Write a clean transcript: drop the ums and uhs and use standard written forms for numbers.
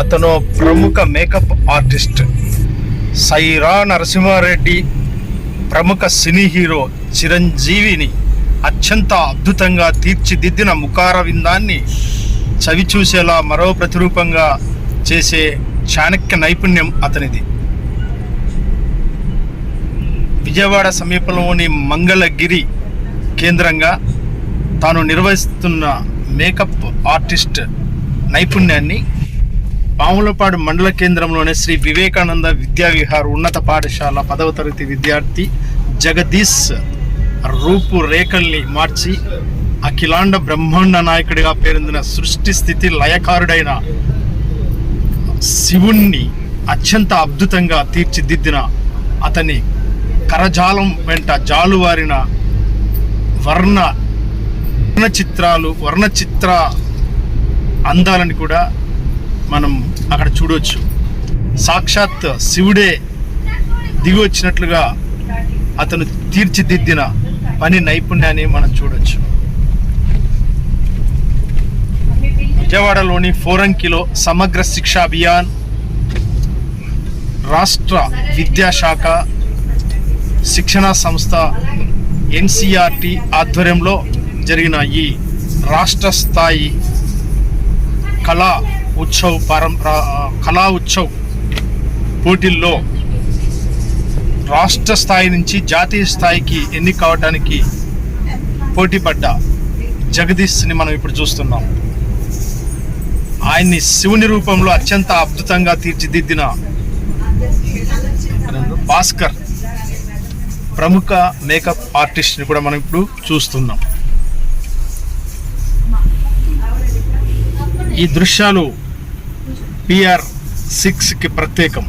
అతను ప్రముఖ makeup artist Sye Raa Narasimha Reddy. ప్రముఖ సినీ హీరో చిరంజీవిని అత్యంత అద్భుతంగా తీర్చిదిద్దిన ముఖార విందాన్ని చవిచూసేలా మరో ప్రతిరూపంగా చేసే చాణక్య నైపుణ్యం అతనిది. విజయవాడ సమీపంలోని మంగళగిరి కేంద్రంగా తాను నిర్వహిస్తున్న మేకప్ ఆర్టిస్ట్ నైపుణ్యాన్ని పాములపాడు మండల కేంద్రంలోని శ్రీ వివేకానంద విద్యావిహార్ ఉన్నత పాఠశాల 10వ తరగతి విద్యార్థి జగదీష్ రూపురేఖల్ని మార్చి అఖిలాండ బ్రహ్మాండ నాయకుడిగా పేరొందిన సృష్టి స్థితి లయకారుడైన శివుణ్ణి అత్యంత అద్భుతంగా తీర్చిదిద్దిన అతని కరజాలం వెంట జాలువారిన వర్ణచిత్ర అందాలని కూడా మనం అక్కడ చూడవచ్చు. సాక్షాత్ శివుడే దిగి వచ్చినట్లుగా అతను తీర్చిదిద్దిన పని నైపుణ్యాన్ని మనం చూడవచ్చు. విజయవాడలోని ఫోరంకిలో సమగ్ర శిక్షా అభియాన్ రాష్ట్ర విద్యాశాఖ శిక్షణా సంస్థ ఎన్సిఆర్టి ఆధ్వర్యంలో జరిగిన ఈ రాష్ట్ర స్థాయి కళా ఉత్సవ్ పోటీల్లో రాష్ట్ర స్థాయి నుంచి జాతీయ స్థాయికి ఎన్నిక కావడానికి పోటీ పడ్డ జగదీష్ని మనం ఇప్పుడు చూస్తున్నాం. ఆయన్ని శివుని రూపంలో అత్యంత అద్భుతంగా తీర్చిదిద్దిన భాస్కర్ ప్రముఖ మేకప్ ఆర్టిస్ట్ని కూడా మనం ఇప్పుడు చూస్తున్నాం. ఈ దృశ్యాలు PR6కి ప్రత్యేకం.